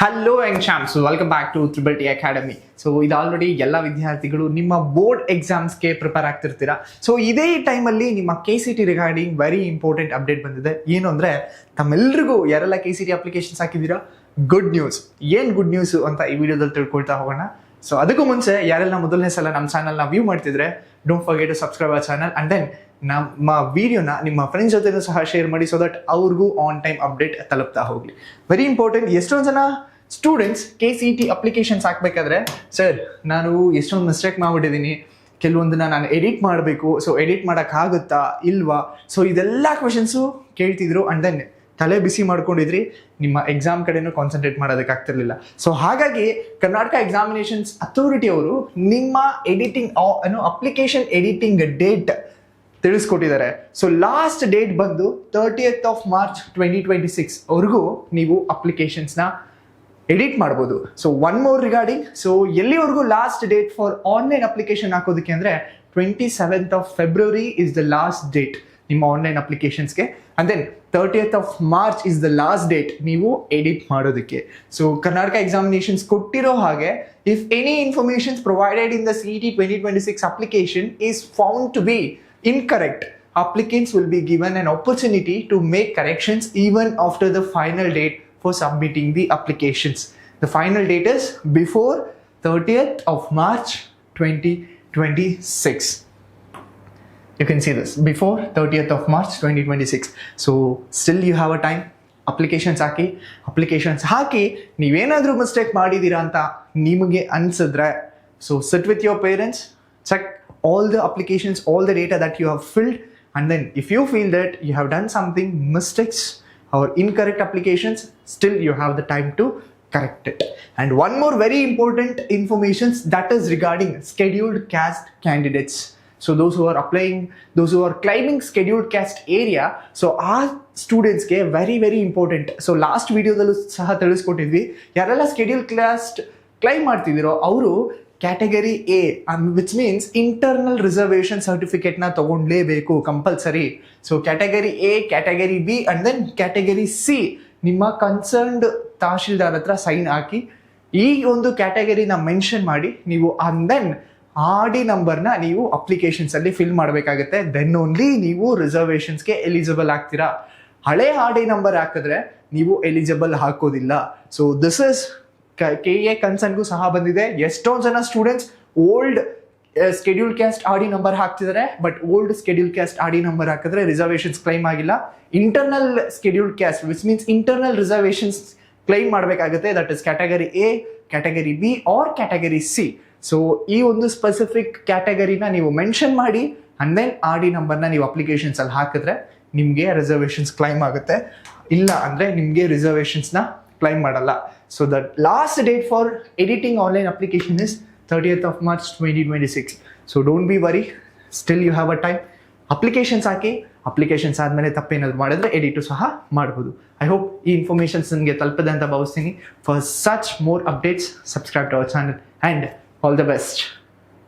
Hello and champs, welcome back to ಟಿ.T.T academy. So ಇದು already ಎಲ್ಲ ವಿದ್ಯಾರ್ಥಿಗಳು ನಿಮ್ಮ ಬೋರ್ಡ್ ಎಕ್ಸಾಮ್ಸ್ಗೆ ಪ್ರಿಪೇರ್ ಆಗ್ತಿರ್ತೀರಾ. ಸೊ ಇದೇ ಟೈಮಲ್ಲಿ ನಿಮ್ಮ KCET regarding very important update ಬಂದಿದೆ. ಏನು ಅಂದರೆ, ತಮ್ಮೆಲ್ಲರಿಗೂ ಯಾರೆಲ್ಲ KCET ಅಪ್ಲಿಕೇಶನ್ಸ್ ಹಾಕಿದ್ದೀರಾ, ಗುಡ್ ನ್ಯೂಸ್. ಏನು ಗುಡ್ ನ್ಯೂಸ್ ಅಂತ ಈ ವಿಡಿಯೋದಲ್ಲಿ ತಿಳ್ಕೊಳ್ತಾ ಹೋಗೋಣ. ಸೊ ಅದಕ್ಕೂ ಮುಂಚೆ ಯಾರೆಲ್ಲ ಮೊದಲನೇ ಸಲ ನಮ್ಮ ಚಾನಲ್ನ ವ್ಯೂ ಮಾಡ್ತಿದ್ರೆ, don't forget to subscribe our channel and then ನಮ್ಮ ವಿಡಿಯೋನ ನಿಮ್ಮ ಫ್ರೆಂಡ್ಸ್ ಜೊತೆನೂ ಸಹ ಶೇರ್ ಮಾಡಿ, ಸೊ ದಟ್ ಅವ್ರಿಗೂ ಆನ್ ಟೈಮ್ ಅಪ್ಡೇಟ್ ತಲುಪ್ತಾ ಹೋಗಲಿ. Very important. ಎಷ್ಟೊಂದು ಜನ ಸ್ಟೂಡೆಂಟ್ಸ್ KCET ಅಪ್ಲಿಕೇಶನ್ಸ್ ಹಾಕ್ಬೇಕಾದ್ರೆ, ಸರ್ ನಾನು ಎಷ್ಟೊಂದು ಮಿಸ್ಟೇಕ್ ಮಾಡ್ಬಿಟ್ಟಿದ್ದೀನಿ, ಕೆಲವೊಂದನ್ನ ನಾನು ಎಡಿಟ್ ಮಾಡಬೇಕು, ಸೊ ಎಡಿಟ್ ಮಾಡೋಕ್ಕಾಗುತ್ತಾ ಇಲ್ವಾ, ಸೊ ಇದೆಲ್ಲ ಕ್ವೆಶನ್ಸು ಕೇಳ್ತಿದ್ರು ಅಂಡ್ ದೆನ್ ತಲೆ ಬಿಸಿ ಮಾಡ್ಕೊಂಡಿದ್ರಿ, ನಿಮ್ಮ ಎಕ್ಸಾಮ್ ಕಡೆನೂ ಕಾನ್ಸಂಟ್ರೇಟ್ ಮಾಡೋದಕ್ಕಾಗ್ತಿರ್ಲಿಲ್ಲ. ಸೊ ಹಾಗಾಗಿ ಕರ್ನಾಟಕ ಎಕ್ಸಾಮಿನೇಷನ್ಸ್ ಅಥಾರಿಟಿ ಅವರು ನಿಮ್ಮ ಎಡಿಟಿಂಗ್ ಅಪ್ಲಿಕೇಶನ್ ಎಡಿಟಿಂಗ್ ಡೇಟ್ ತಿಳಿಸ್ಕೊಟ್ಟಿದ್ದಾರೆ. ಸೊ ಲಾಸ್ಟ್ ಡೇಟ್ ಬಂದು 30th of March 2026 ಅವ್ರಿಗೂ ನೀವು ಅಪ್ಲಿಕೇಶನ್ಸ್ನ ಎಡಿಟ್ ಮಾಡ್ಬೋದು. So one more regarding, so ಎಲ್ಲಿವರೆಗೂ last date for online application ಹಾಕೋದಕ್ಕೆ ಅಂದರೆ 27th of February is the last date ನಿಮ್ಮ ಆನ್ಲೈನ್ ಅಪ್ಲಿಕೇಶನ್ಸ್ಗೆ and then 30th of March is the last date ನೀವು ಎಡಿಟ್ ಮಾಡೋದಕ್ಕೆ. ಸೊ ಕರ್ನಾಟಕ ಎಕ್ಸಾಮಿನೇಷನ್ಸ್ ಕೊಟ್ಟಿರೋ ಹಾಗೆ, if any informations provided in the CET 2026 application is found to be incorrect, applicants will be given an opportunity to make corrections even after the final date for submitting the applications. The final date is before 30th of March 2026. You can see this, before 30th of March 2026. So still you have a time. Applications ಹಾಕಿ ನೀವೇನಾದರೂ mistake ಮಾಡಿದ್ದೀರಾ ಅಂತ ನಿಮಗೆ ಅನಿಸಿದ್ರೆ, so sit with your parents, check all the applications, all the data that you have filled, and then if you feel that you have done something mistakes or incorrect applications, still you have the time to correct it. And one more very important information, that is regarding scheduled caste candidates. So those who are applying, those who are claiming scheduled caste area, so our students ge very important. So last video dallu saha ತಿಳಿಸ್ಕೊಟ್ಟಿದ್ವಿ, ಯಾರೆಲ್ಲ scheduled caste claim ಮಾಡ್ತಿದ್ದೀರೋ ಅವರು category A, which means internal reservation ಸರ್ಟಿಫಿಕೇಟ್ನ ತಗೊಂಡ್ಲೇಬೇಕು compulsory. So category A, category B and then category C ನಿಮ್ಮ concerned tahsildar ಹತ್ರ sign ಹಾಕಿ ಈ ಒಂದು ಕ್ಯಾಟಗರಿನ ಮೆನ್ಷನ್ ಮಾಡಿ ನೀವು ಅಂಡ್ ದೆನ್ RD ನಂಬರ್ನ ನೀವು ಅಪ್ಲಿಕೇಶನ್ಸಲ್ಲಿ ಫಿಲ್ ಮಾಡಬೇಕಾಗುತ್ತೆ. ದೆನ್ ಓನ್ಲಿ ನೀವು ರಿಸರ್ವೇಷನ್ಸ್ಗೆ ಎಲಿಜಿಬಲ್ ಆಗ್ತೀರಾ. ಹಳೆ RD ನಂಬರ್ ಹಾಕಿದ್ರೆ ನೀವು ಎಲಿಜಿಬಲ್ ಹಾಕೋದಿಲ್ಲ. ಸೊ ದಿಸ್ ಇಸ್ KA ಕನ್ಸರ್ನ್ಗೂ ಸಹ ಬಂದಿದೆ. ಎಷ್ಟೊಂದು ಜನ students old schedule caste RD number ಹಾಕ್ತಿದ್ದಾರೆ, but old schedule caste RD number ಹಾಕಿದ್ರೆ ರಿಸರ್ವೇಷನ್ಸ್ ಕ್ಲೈಮ್ ಆಗಿಲ್ಲ. Internal schedule caste which means internal reservations claim ಮಾಡಬೇಕಾಗುತ್ತೆ. That is category A, category B or category C. So ಈ ಒಂದು specific ಕ್ಯಾಟಗರಿನ ನೀವು mention ಮಾಡಿ and then RD ನಂಬರ್ನ ನೀವು applications ಅಲ್ಲಿ ಹಾಕಿದ್ರೆ ನಿಮಗೆ ರಿಸರ್ವೇಷನ್ಸ್ ಕ್ಲೈಮ್ ಆಗುತ್ತೆ. ಇಲ್ಲ ಅಂದರೆ ನಿಮಗೆ ರಿಸರ್ವೇಷನ್ಸ್ನ ಕ್ಲೈಮ್ ಮಾಡಲ್ಲ. So the last date for editing online application is 30th of March 2026. So don't be worry, still you have a time. Applications hockey, applications ಆದಮೇಲೆ ತಪ್ಪೇನಾದ್ರು ಮಾಡಿದ್ರೆ ಎಡಿಟು ಸಹ ಮಾಡ್ಬೋದು. ಐ ಹೋಪ್ ಈ ಇನ್ಫಾರ್ಮೇಷನ್ಸ್ ನಿಮಗೆ ತಲುಪಿದೆ ಅಂತ ಭಾವಿಸ್ತೀನಿ. For such more updates, subscribe to our channel and all the best.